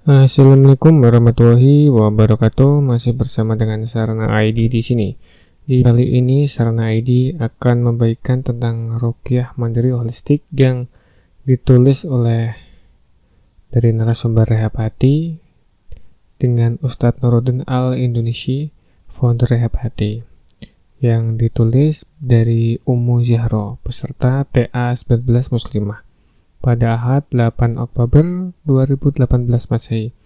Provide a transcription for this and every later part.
Assalamualaikum warahmatullahi wabarakatuh. Masih bersama dengan Sarana ID di sini. Di kali ini Sarana ID akan membagikan tentang ruqyah mandiri holistik yang ditulis oleh dari narasumber Rehab Hati dengan Ustadz Nuruddin Al-Indonesi, founder Rehab Hati, yang ditulis dari Ummu Zahra, peserta TA 19 Muslimah pada Ahad 8 Oktober 2018 Masehi.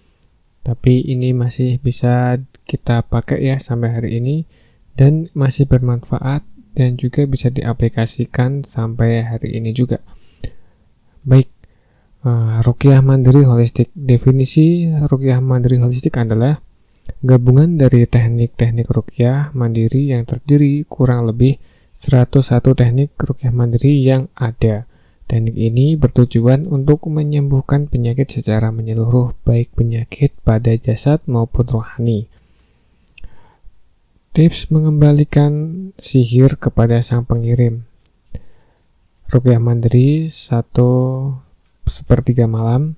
Tapi ini masih bisa kita pakai ya sampai hari ini dan masih bermanfaat dan juga bisa diaplikasikan sampai hari ini juga. Baik, ruqyah mandiri holistik. Definisi ruqyah mandiri holistik adalah gabungan dari teknik-teknik ruqyah mandiri yang terdiri kurang lebih 101 teknik ruqyah mandiri yang ada. Teknik ini bertujuan untuk menyembuhkan penyakit secara menyeluruh, baik penyakit pada jasad maupun rohani. Tips mengembalikan sihir kepada sang pengirim. Ruqyah mandiri 1/3 malam,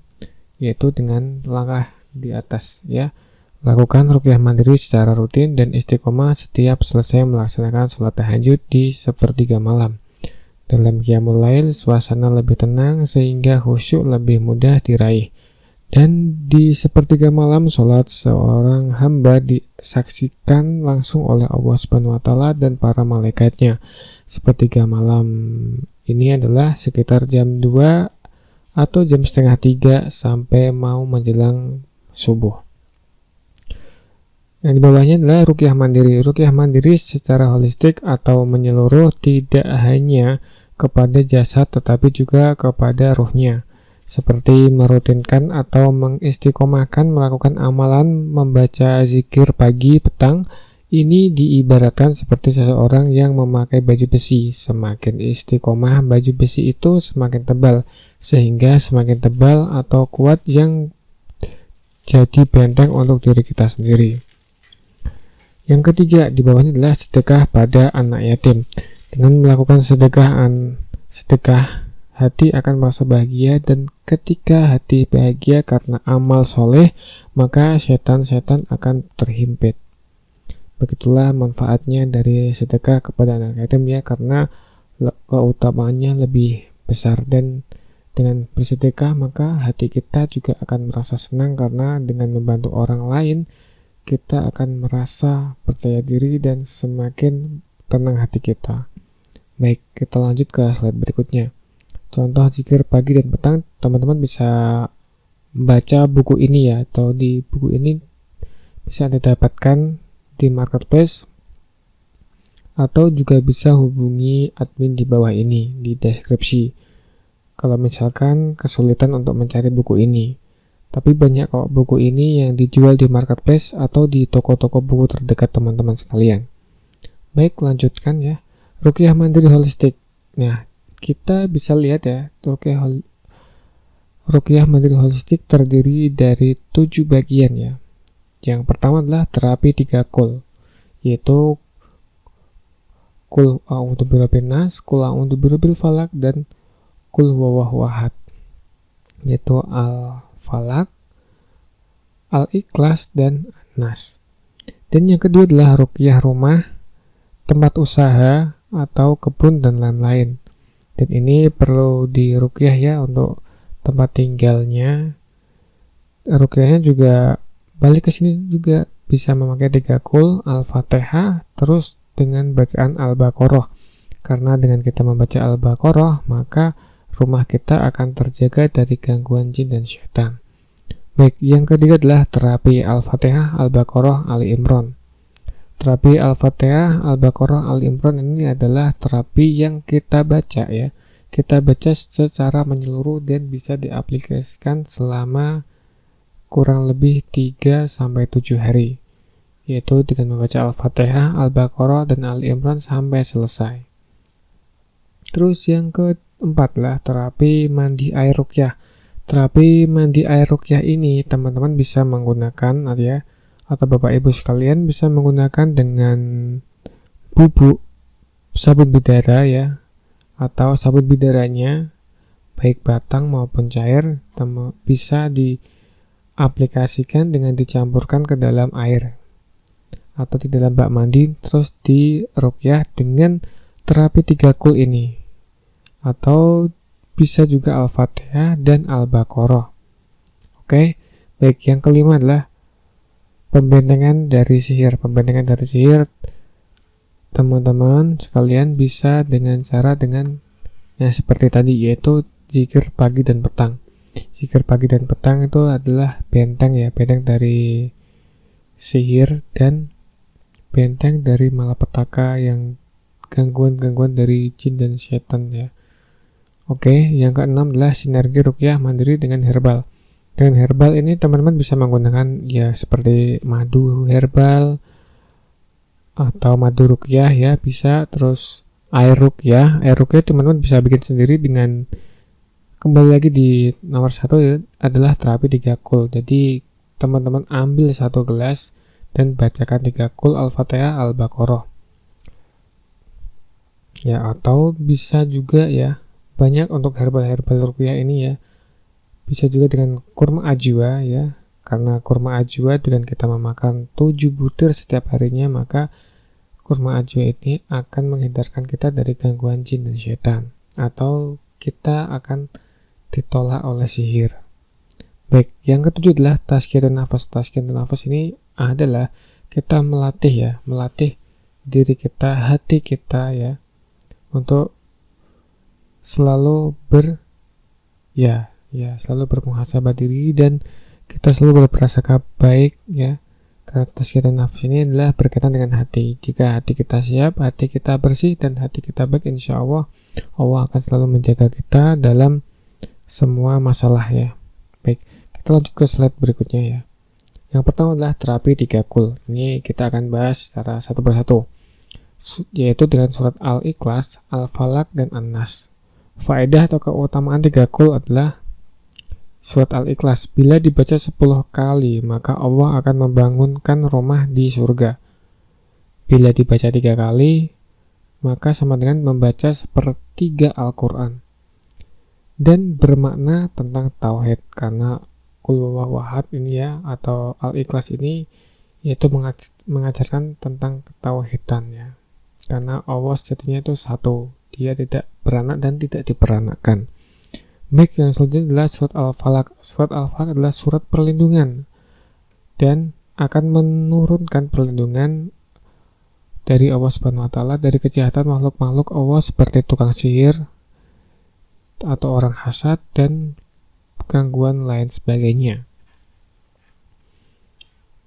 yaitu dengan langkah di atas ya. Lakukan ruqyah mandiri secara rutin dan istiqomah setiap selesai melaksanakan sholat tahajud di 1/3 malam. Dalam qiyamul lail, suasana lebih tenang sehingga khusyuk lebih mudah diraih. Dan di 1/3 malam, sholat seorang hamba disaksikan langsung oleh Allah Subhanahu wa Ta'ala dan para malaikatnya. 1/3 malam ini adalah sekitar jam 2 atau jam setengah 3 sampai mau menjelang subuh. Yang di bawahnya adalah ruqyah mandiri. Ruqyah mandiri secara holistik atau menyeluruh tidak hanya kepada jasad tetapi juga kepada ruhnya, seperti merutinkan atau mengistiqomahkan melakukan amalan membaca zikir pagi petang. Ini diibaratkan seperti seseorang yang memakai baju besi. Semakin istiqomah baju besi itu semakin tebal, sehingga semakin tebal atau kuat yang jadi benteng untuk diri kita sendiri. Yang ketiga di bawahnya adalah sedekah pada anak yatim. Dengan melakukan sedekah, hati akan merasa bahagia, dan ketika hati bahagia karena amal soleh, maka setan-setan akan terhimpit. Begitulah manfaatnya dari sedekah kepada anak yatim ya, karena keutamaannya lebih besar, dan dengan bersedekah maka hati kita juga akan merasa senang karena dengan membantu orang lain kita akan merasa percaya diri dan semakin tenang hati kita. Baik, kita lanjut ke slide berikutnya. Contoh zikir pagi dan petang, teman-teman bisa baca buku ini ya, atau di buku ini bisa didapatkan di marketplace atau juga bisa hubungi admin di bawah ini di deskripsi kalau misalkan kesulitan untuk mencari buku ini. Tapi banyak kok buku ini yang dijual di marketplace atau di toko-toko buku terdekat teman-teman sekalian. Baik, lanjutkan ya. Ruqyah mandiri holistik. Nah, kita bisa lihat ya, ruqyah mandiri holistik terdiri dari 7 bagian ya. Yang pertama adalah terapi 3 kul, yaitu kul a'udzu birabbin nas, kul a'udzu birabbil falaq, dan kul huwallahu ahad, yaitu al-falaq, al-ikhlas, dan nas. Dan yang kedua adalah ruqyah rumah, tempat usaha atau kebun dan lain-lain. Dan ini perlu diruqyah ya untuk tempat tinggalnya. Ruqyahnya juga balik ke sini juga bisa memakai 3 kul, al-fatihah, terus dengan bacaan al-baqarah. Karena dengan kita membaca al-baqarah maka rumah kita akan terjaga dari gangguan jin dan syaitan. Baik, yang ketiga adalah terapi al-fatihah, al-baqarah, Ali Imran. Terapi Al-Fatihah, Al-Baqarah, Al-Imran ini adalah terapi yang kita baca ya. Kita baca secara menyeluruh dan bisa diaplikasikan selama kurang lebih 3-7 hari. Yaitu dengan membaca Al-Fatihah, Al-Baqarah, dan Al-Imran sampai selesai. Terus yang keempat lah terapi mandi air ruqyah. Terapi mandi air ruqyah ini teman-teman bisa menggunakan ya, atau Bapak Ibu sekalian bisa menggunakan dengan bubuk sabun bidara ya, atau sabun bidaranya baik batang maupun cair, bisa di aplikasikan dengan dicampurkan ke dalam air atau di dalam bak mandi, terus diruqyah dengan terapi 3 kul ini, atau bisa juga Al-Fatihah dan Al-Baqarah. Oke, baik. Yang kelima adalah pembentengan dari sihir. Pembentengan dari sihir, teman-teman sekalian bisa dengan cara seperti tadi, yaitu zikir pagi dan petang. Zikir pagi dan petang itu adalah benteng dari sihir dan benteng dari malapetaka, yang gangguan-gangguan dari jin dan setan ya. Oke, yang keenam adalah sinergi ruqyah mandiri dengan herbal. Dengan herbal ini teman-teman bisa menggunakan ya seperti madu herbal atau madu ruqyah ya, bisa. Terus air ruqyah teman-teman bisa bikin sendiri dengan, kembali lagi di nomor 1 adalah terapi 3 kul. Jadi teman-teman ambil 1 gelas dan bacakan 3 kul Al-Fatihah, Al-Baqarah ya. Atau bisa juga ya, banyak untuk herbal ruqyah ini ya, bisa juga dengan kurma ajwa ya, karena kurma ajwa dengan kita memakan 7 butir setiap harinya, maka kurma ajwa ini akan menghindarkan kita dari gangguan jin dan setan, atau kita akan ditolak oleh sihir. Baik, yang ketujuh adalah tazkiyatun nafas. Tazkiyatun nafas ini adalah kita melatih diri kita, hati kita ya, untuk selalu selalu bermuhasabah diri, dan kita selalu berprasangka baik ya. Karena tazkiyatun nafas ini adalah berkaitan dengan hati. Jika hati kita siap, hati kita bersih, dan hati kita baik, insya Allah akan selalu menjaga kita dalam semua masalah ya. Baik, kita lanjut ke slide berikutnya ya. Yang pertama adalah terapi 3 kul. Ini kita akan bahas secara satu persatu, yaitu dengan surat Al-Ikhlas, Al-Falaq, dan An-Nas. Faedah atau keutamaan 3 kul adalah surat Al-Ikhlas, bila dibaca 10 kali, maka Allah akan membangunkan rumah di surga. Bila dibaca 3 kali, maka sama dengan membaca 1/3 Al-Quran. Dan bermakna tentang tauhid, karena Qul huwallahu ahad ini ya, atau Al-Ikhlas ini, yaitu mengajarkan tentang ketauhidan ya. Karena Allah sejatinya itu satu, dia tidak beranak dan tidak diperanakkan. Baik, yang selanjutnya adalah surat Al-Falaq. Surat Al-Falaq adalah surat perlindungan, dan akan menurunkan perlindungan dari Allah Subhanahu wa taala dari kejahatan makhluk-makhluk Allah seperti tukang sihir atau orang hasad dan gangguan lain sebagainya.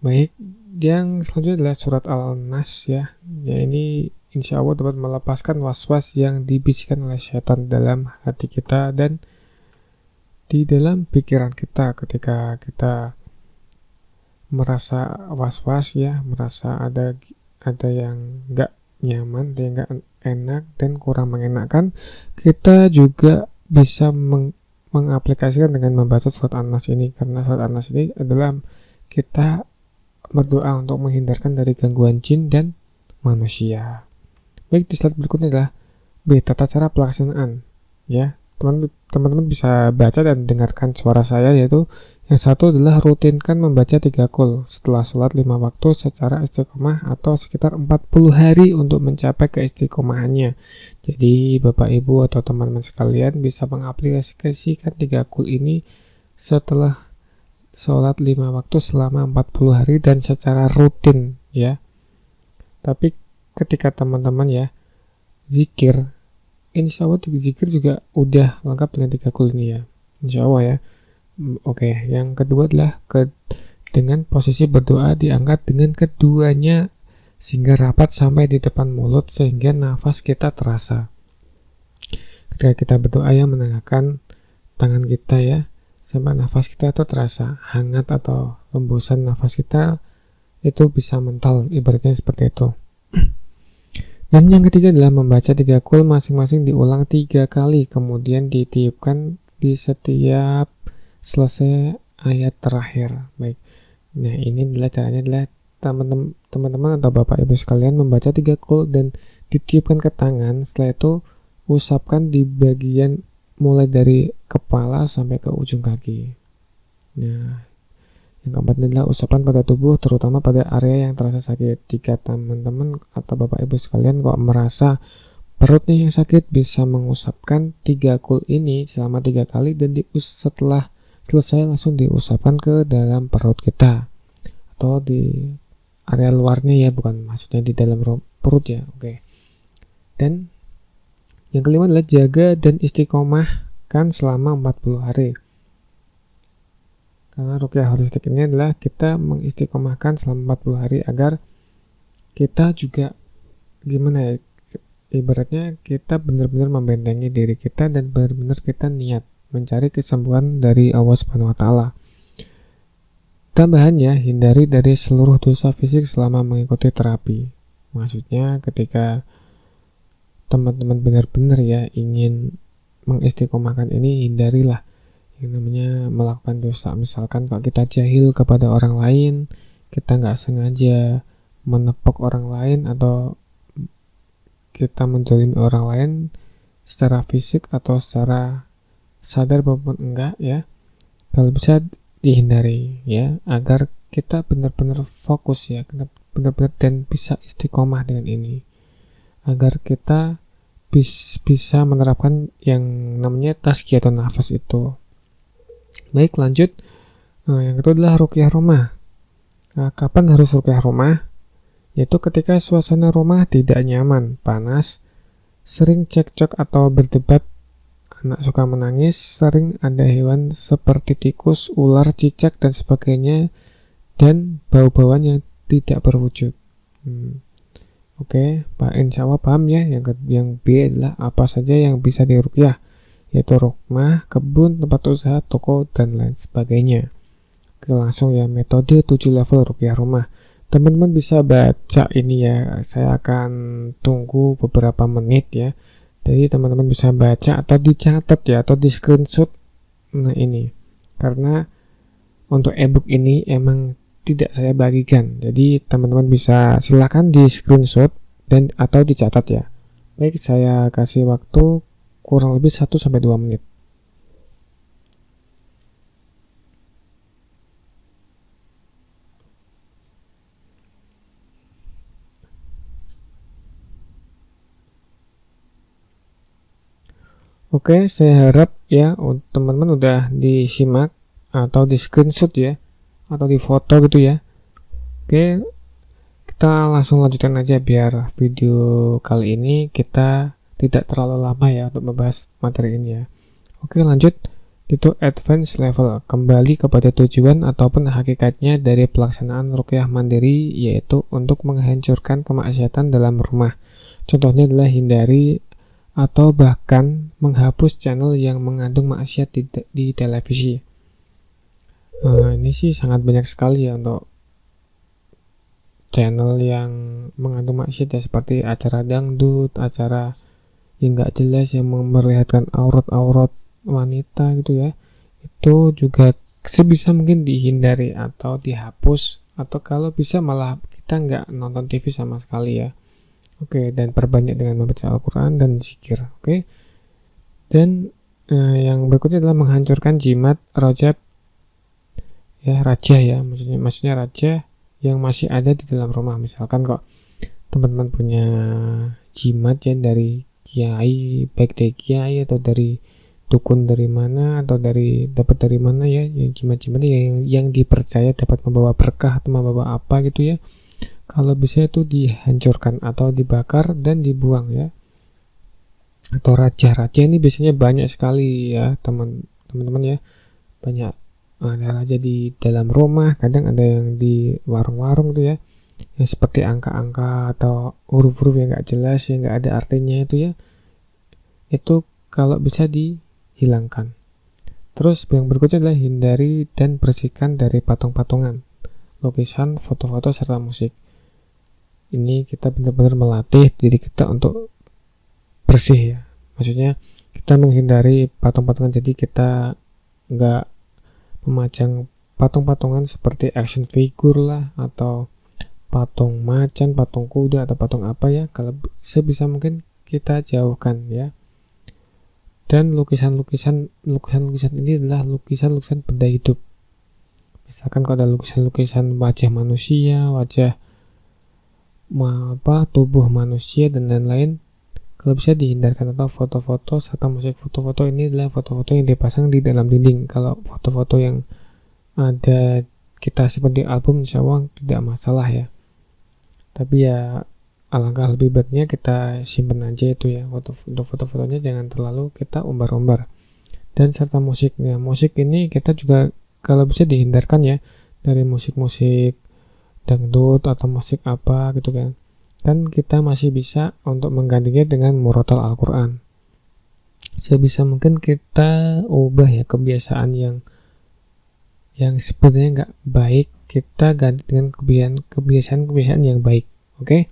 Baik, yang selanjutnya adalah surat Al-Nas ya. Ya, ini insya Allah dapat melepaskan was-was yang dibisikkan oleh setan dalam hati kita dan di dalam pikiran kita ketika kita merasa was-was ya, merasa ada yang nggak nyaman, ada yang nggak enak dan kurang mengenakan. Kita juga bisa mengaplikasikan dengan membaca surat An-Nas ini, karena surat An-Nas ini adalah kita berdoa untuk menghindarkan dari gangguan jin dan manusia. Baik, di slide berikutnya adalah B, tata cara pelaksanaan ya. Teman-teman bisa baca dan dengarkan suara saya, yaitu yang satu adalah rutinkan membaca 3 kul setelah sholat 5 waktu secara istiqomah atau sekitar 40 hari untuk mencapai keistiqomahannya. Jadi Bapak Ibu atau teman-teman sekalian bisa mengaplikasikan 3 kul ini setelah sholat 5 waktu selama 40 hari dan secara rutin ya. Tapi ketika teman-teman ya zikir, insya Allah zikir juga udah lengkap dengan 3 kul ini ya, insya Allah ya. Oke, yang kedua adalah dengan posisi berdoa diangkat dengan keduanya sehingga rapat sampai di depan mulut sehingga nafas kita terasa. Ketika kita berdoa ya, menengahkan tangan kita ya sampai nafas kita itu terasa hangat atau hembusan nafas kita itu bisa mental, ibaratnya seperti itu. Dan yang ketiga adalah membaca 3 kul masing-masing diulang 3 kali, kemudian ditiupkan di setiap selesai ayat terakhir. Baik, nah ini adalah caranya adalah teman-teman atau Bapak Ibu sekalian membaca 3 kul dan ditiupkan ke tangan. Setelah itu usapkan di bagian mulai dari kepala sampai ke ujung kaki. Nah, Yang keempat adalah usapan pada tubuh, terutama pada area yang terasa sakit. Jika teman-teman atau bapak ibu sekalian kok merasa perutnya yang sakit, bisa mengusapkan 3 kul ini selama 3 kali dan setelah selesai langsung diusapkan ke dalam perut kita atau di area luarnya ya, bukan maksudnya di dalam perut ya. Oke. Dan yang kelima adalah jaga dan istiqomahkan selama 40 hari. Karena ruqyah holistik ini adalah kita mengistiqomahkan selama 40 hari agar kita juga gimana ya, ibaratnya kita benar-benar membentengi diri kita dan benar-benar kita niat mencari kesembuhan dari Allah Subhanahu wa taala. Tambahannya, hindari dari seluruh dosa fisik selama mengikuti terapi. Maksudnya ketika teman-teman benar-benar ya ingin mengistiqomahkan ini, hindarilah yang namanya melakukan dosa. Misalkan kalau kita jahil kepada orang lain, kita nggak sengaja menepuk orang lain atau kita menzalimi orang lain secara fisik atau secara sadar maupun enggak ya, kalau bisa dihindari ya, agar kita benar-benar fokus ya, benar-benar dan bisa istiqomah dengan ini, agar kita bisa menerapkan yang namanya tazkiyatun nafas itu. Baik, lanjut. Yang kedua adalah ruqyah rumah. Kapan harus ruqyah rumah? Yaitu ketika suasana rumah tidak nyaman, panas, sering cekcok atau berdebat, anak suka menangis, sering ada hewan seperti tikus, ular, cicak, dan sebagainya, dan bau-bauan yang tidak berwujud. Oke, Pak, insya Allah paham ya. Yang B adalah apa saja yang bisa diruqyah, yaitu rumah, kebun, tempat usaha, toko, dan lain sebagainya. Oke, langsung ya, metode 7 level ruqyah rumah. Teman-teman bisa baca ini ya, saya akan tunggu beberapa menit ya. Jadi teman-teman bisa baca atau dicatat ya, atau di screenshot. Nah ini, karena untuk ebook ini emang tidak saya bagikan. Jadi teman-teman bisa silakan di screenshot dan atau dicatat ya. Baik, saya kasih waktu kurang lebih 1-2 menit. Oke, saya harap ya teman-teman udah disimak atau di screenshot ya, atau di foto gitu ya. Oke, kita langsung lanjutkan aja biar video kali ini kita tidak terlalu lama ya untuk membahas materi ini ya. Oke, lanjut. Itu advance level, kembali kepada tujuan ataupun hakikatnya dari pelaksanaan ruqyah mandiri, yaitu untuk menghancurkan kemaksiatan dalam rumah. Contohnya adalah hindari atau bahkan menghapus channel yang mengandung maksiat di televisi. Ini sih sangat banyak sekali ya untuk channel yang mengandung maksiat ya, seperti acara dangdut, acara yang nggak jelas yang memperlihatkan aurat-aurat wanita gitu ya. Itu juga sebisa mungkin dihindari atau dihapus, atau kalau bisa malah kita nggak nonton TV sama sekali ya. Oke, dan perbanyak dengan membaca Al-Quran dan zikir. Oke, dan yang berikutnya adalah menghancurkan jimat rajab ya, raja ya, maksudnya raja yang masih ada di dalam rumah. Misalkan kok teman-teman punya jimat ya dari kiai, baik dari kiai atau dari dukun dari mana, atau dapat dari mana ya, yang jimat-jimat yang dipercaya dapat membawa berkah atau membawa apa gitu ya. Kalau bisa itu dihancurkan atau dibakar dan dibuang ya. Atau raja-raja ini biasanya banyak sekali ya teman-teman ya, banyak ada raja di dalam rumah, kadang ada yang di warung-warung tuh ya, yang seperti angka-angka atau huruf-huruf yang nggak jelas, yang nggak ada artinya itu ya. Itu kalau bisa dihilangkan. Terus yang berikutnya adalah hindari dan bersihkan dari patung-patungan, lukisan, foto-foto, serta musik. Ini kita benar-benar melatih diri kita untuk bersih ya. Maksudnya kita menghindari patung-patungan, jadi kita nggak memajang patung-patungan seperti action figure lah, atau patung macan, patung kuda, atau patung apa ya. Kalau sebisa mungkin kita jauhkan ya. Dan lukisan-lukisan ini adalah lukisan-lukisan benda hidup. Misalkan kalau ada lukisan-lukisan wajah manusia, wajah tubuh manusia dan lain-lain, kalau bisa dihindarkan. Atau foto-foto serta musik. Foto-foto ini adalah foto-foto yang dipasang di dalam dinding. Kalau foto-foto yang ada kita seperti album, insya Allah tidak masalah ya. Tapi ya alangkah lebih baiknya kita simpan aja itu ya, foto-fotonya jangan terlalu kita umbar-umbar. Dan serta musiknya, musik ini kita juga kalau bisa dihindarkan ya dari musik-musik dangdut atau musik apa gitu kan kita masih bisa untuk menggantinya dengan murotal Al-Quran. Sebisa mungkin kita ubah ya kebiasaan yang sebenarnya nggak baik, kita ganti dengan kebiasaan yang baik. Oke,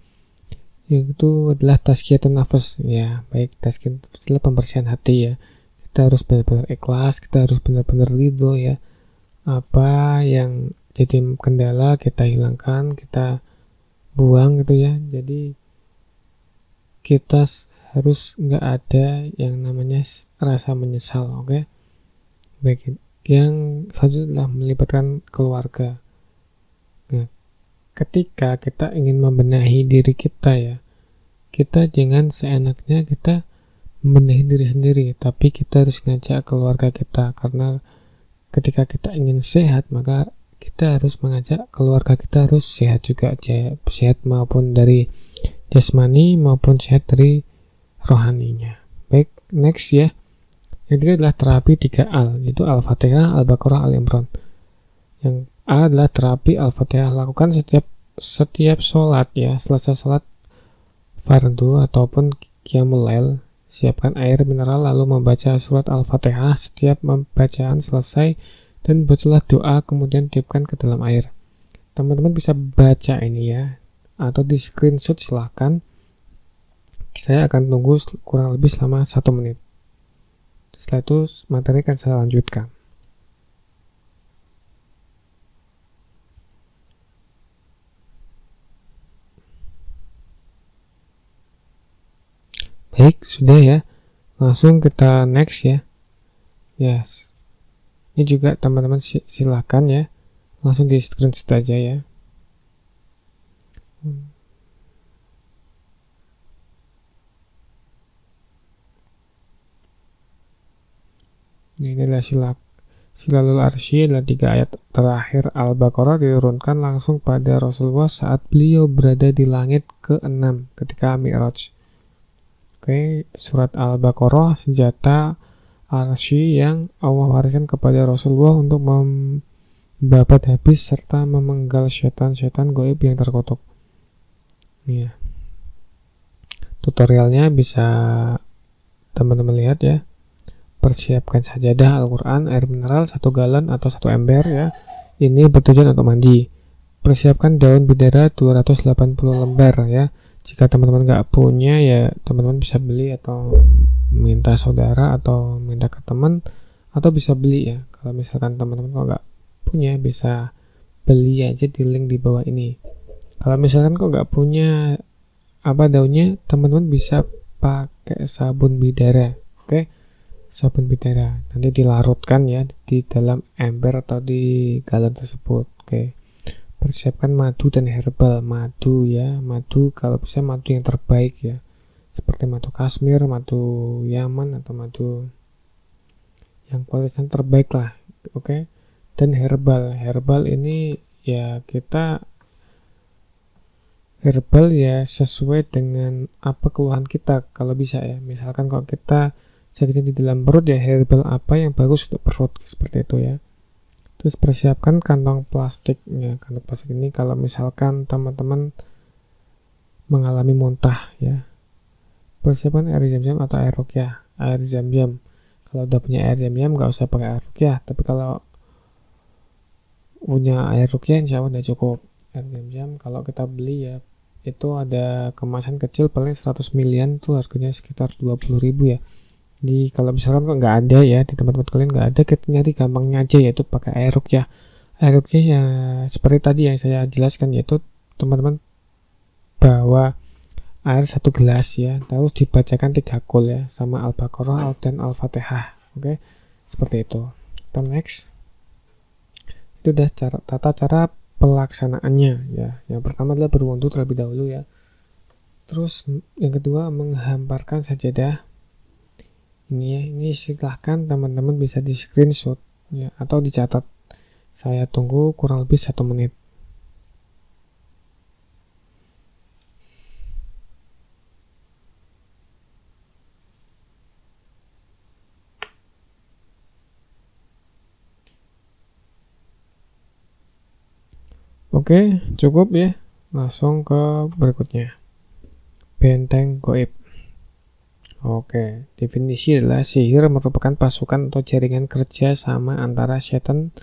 itu adalah tazkiyatun nafas ya. Baik, tazkiyatun adalah pembersihan hati ya. Kita harus benar-benar ikhlas, kita harus benar-benar ridho ya. Apa yang jadi kendala kita hilangkan, kita buang gitu ya. Jadi kita harus nggak ada yang namanya rasa menyesal. Oke, baik. Yang selanjutnya adalah melibatkan keluarga. Nah, ketika kita ingin membenahi diri kita ya, kita jangan seenaknya kita membenahi diri sendiri, tapi kita harus ngajak keluarga kita. Karena ketika kita ingin sehat, maka kita harus mengajak keluarga kita harus sehat juga, sehat maupun dari jasmani maupun sehat dari rohaninya. Baik, next ya. Yang ketiga adalah terapi 3 yaitu Al-Fatihah, Al-Baqarah, Al-Imran. Yang A adalah terapi Al-Fatihah, lakukan setiap sholat ya. Selesai sholat fardu ataupun qiyamul lail, siapkan air mineral lalu membaca surat Al-Fatihah. Setiap pembacaan selesai dan bacalah doa, kemudian tiupkan ke dalam air. Teman-teman bisa baca ini ya, atau di screenshot silahkan. Saya akan tunggu kurang lebih selama 1 menit. Setelah itu materi akan saya lanjutkan. Baik, sudah ya. Langsung kita next ya. Yes. Ini juga teman-teman silakan ya. Langsung di screenshot aja ya. Ini adalah Silalul Arsy, adalah 3 ayat terakhir Al-Baqarah diturunkan langsung pada Rasulullah saat beliau berada di langit ke-6 ketika Mi'raj. Oke, surat Al-Baqarah senjata Arsy yang Allah wariskan kepada Rasulullah untuk membabat habis serta memenggal setan-setan gaib yang terkutuk. Nih ya. Tutorialnya bisa teman-teman lihat ya. Persiapkan sajadah Al-Quran, air mineral 1 galon atau 1 ember ya. Ini bertujuan untuk mandi. Persiapkan daun bidara 280 lembar ya. Jika teman-teman nggak punya ya teman-teman bisa beli atau minta saudara atau minta ke teman atau bisa beli ya. Kalau misalkan teman-teman kok nggak punya bisa beli aja di link di bawah ini. Kalau misalkan kok nggak punya daunnya, teman-teman bisa pakai sabun bidara. Oke, sabun bidara nanti dilarutkan ya di dalam ember atau di galon tersebut. Oke. Persiapkan madu dan herbal. Madu ya, madu kalau bisa madu yang terbaik ya, seperti madu Kashmir, madu Yaman atau madu yang kualitasnya terbaik lah. Oke. Dan herbal ini ya kita herbal ya sesuai dengan apa keluhan kita kalau bisa ya. Misalkan kalau kita sakitnya di dalam perut ya herbal apa yang bagus untuk perut seperti itu ya. Terus persiapkan kantong plastik ya. Kantong plastik ini kalau misalkan teman-teman mengalami muntah ya, persiapkan air zam-zam atau air ruqyah. Air zam-zam, kalau udah punya air zam-zam nggak usah pakai air ruqyah, tapi kalau punya air ruqyah insya Allah udah cukup. Air zam-zam kalau kita beli ya itu ada kemasan kecil paling 100 milian tuh harganya sekitar 20.000 ya. Jadi kalau misalkan kok nggak ada ya di tempat-tempat kalian nggak ada, kita nyari gampangnya aja yaitu pakai air ruqyah. Air ruqyah ya seperti tadi yang saya jelaskan, yaitu teman-teman bawa air 1 gelas ya, terus dibacakan 3 qul ya sama Al-Baqarah dan Al-Fatihah. Oke, seperti itu. Kita next. Itu adalah tata cara pelaksanaannya ya. Yang pertama adalah berwudu terlebih dahulu ya. Terus yang kedua menghamparkan sajadah. Ini silahkan teman-teman bisa di screenshot ya atau dicatat. Saya tunggu kurang lebih 1 menit. Oke, cukup ya. Langsung ke berikutnya. Benteng goib. Oke, definisi adalah sihir merupakan pasukan atau jaringan kerja sama antara setan,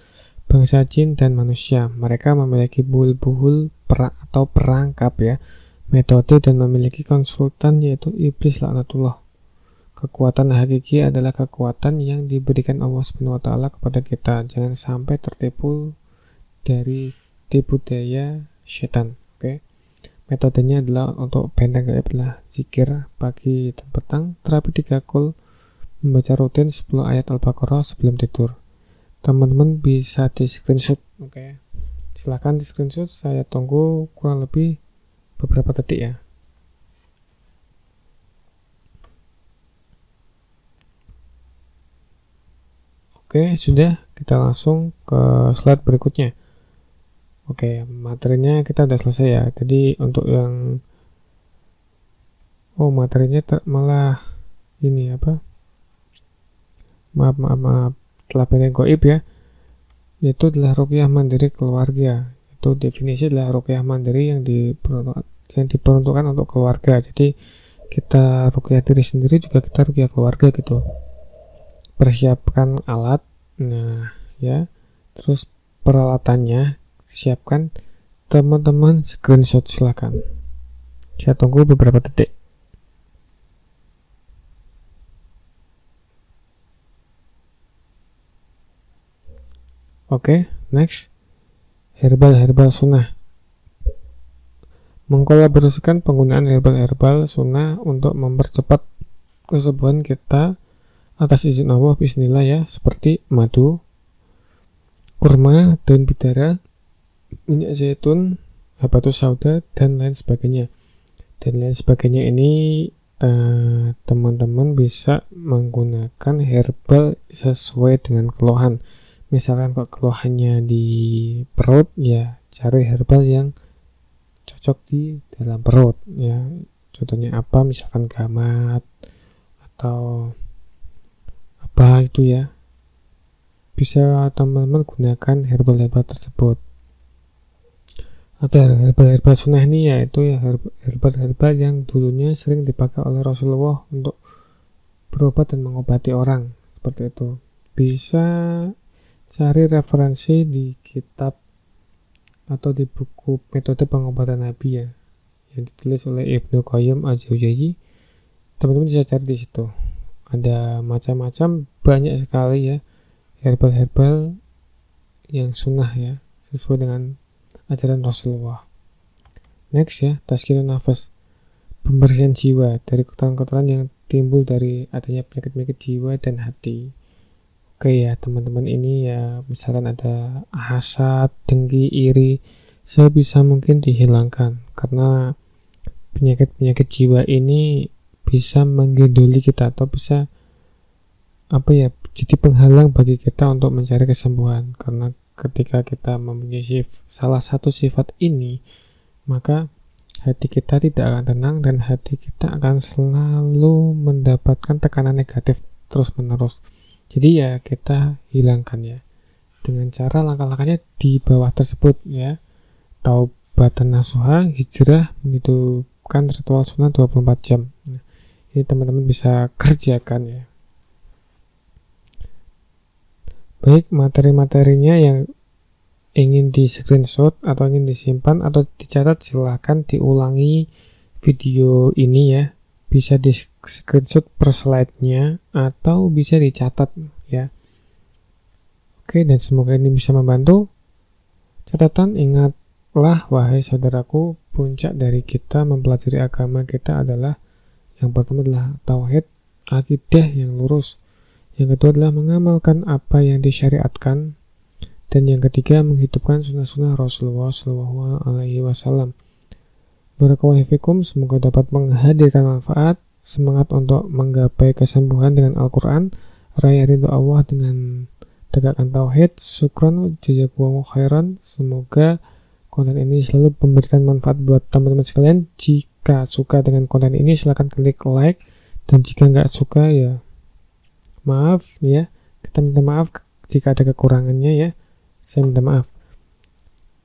bangsa jin, dan manusia. Mereka memiliki buhul-buhul atau perangkap ya, metode, dan memiliki konsultan yaitu iblis laknatullah. Kekuatan hakiki adalah kekuatan yang diberikan Allah SWT kepada kita. Jangan sampai tertipu dari tipu daya setan. Oke. Metodenya adalah untuk benteng gaib adalah zikir pagi dan petang, terapi 3 kul, membaca rutin 10 ayat Al-Baqarah sebelum tidur. Teman-teman bisa di screenshot. Oke. Silahkan di screenshot, saya tunggu kurang lebih beberapa detik ya. Oke, sudah, kita langsung ke slide berikutnya. Oke, materinya kita udah selesai ya. Jadi untuk yang materinya malah ini apa? Maaf. Telah benteng goib ya. Itu adalah ruqyah mandiri keluarga. Itu definisi adalah ruqyah mandiri yang diperuntukkan untuk keluarga. Jadi kita ruqyah diri sendiri juga kita ruqyah keluarga gitu. Persiapkan alat, nah ya. Terus peralatannya siapkan, teman-teman screenshot silakan. Saya tunggu beberapa detik. Oke, next. Herbal sunnah. Mengkolaborasikan penggunaan herbal sunnah untuk mempercepat kesembuhan kita atas izin Allah bismillah ya, seperti madu, kurma, daun bidara, minyak zaitun, habatus sauda, dan lain sebagainya. Dan lain sebagainya ini teman-teman bisa menggunakan herbal sesuai dengan keluhan. Misalkan kalau keluhannya di perut ya, cari herbal yang cocok di dalam perut ya. Contohnya apa? Misalkan gamat atau apa itu ya. Bisa teman-teman gunakan herbal tersebut. Atau herbal sunnah ini yaitu ya herbal yang dulunya sering dipakai oleh Rasulullah untuk berobat dan mengobati orang, seperti itu. Bisa cari referensi di kitab atau di buku metode pengobatan Nabi ya, yang ditulis oleh Ibnu Qayyim al-Jauziyah. Teman-teman bisa cari di situ. Ada macam-macam, banyak sekali ya herbal yang sunnah ya, sesuai dengan ajaran Rasulullah. Next ya, tazkiyatun nafas, pembersihan jiwa dari kotoran-kotoran yang timbul dari adanya penyakit-penyakit jiwa dan hati. Oke ya teman-teman, ini ya misalkan ada hasad, dengki, iri, sebisa mungkin dihilangkan, karena penyakit-penyakit jiwa ini bisa menggedoli kita atau bisa jadi penghalang bagi kita untuk mencari kesembuhan. Karena ketika kita mempunyai salah satu sifat ini, maka hati kita tidak akan tenang dan hati kita akan selalu mendapatkan tekanan negatif terus-menerus. Jadi ya kita hilangkan ya dengan cara langkah-langkahnya di bawah tersebut ya. Taubatan nasuha, hijrah, menghidupkan ritual sunnah 24 jam. Nah, ini teman-teman bisa kerjakan ya. Baik, materi-materinya yang ingin di screenshot atau ingin disimpan atau dicatat, silahkan diulangi video ini ya. Bisa di screenshot per slide-nya atau bisa dicatat ya. Oke, dan semoga ini bisa membantu. Catatan, ingatlah wahai saudaraku, puncak dari kita mempelajari agama kita adalah yang pertama adalah tauhid, akidah yang lurus. Yang kedua adalah mengamalkan apa yang disyariatkan. Dan yang ketiga, menghidupkan sunnah-sunnah Rasulullah SAW. Barakallahu fikum, semoga dapat menghadirkan manfaat, semangat untuk menggapai kesembuhan dengan Al-Quran, raih ridho Allah dengan tegakkan tauhid. Syukran jazakumullahu khairan. Semoga konten ini selalu memberikan manfaat buat teman-teman sekalian. Jika suka dengan konten ini, silahkan klik like, dan jika nggak suka ya maaf ya, kita minta maaf jika ada kekurangannya ya, saya minta maaf.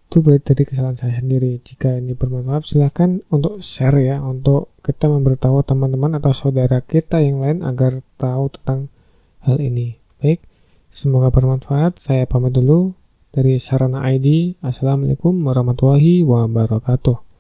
Itu berarti dari kesalahan saya sendiri. Jika ini bermanfaat, silahkan untuk share ya, untuk kita memberitahu teman-teman atau saudara kita yang lain agar tahu tentang hal ini. Baik, semoga bermanfaat. Saya pamit dulu dari Sarana ID. Assalamualaikum warahmatullahi wabarakatuh.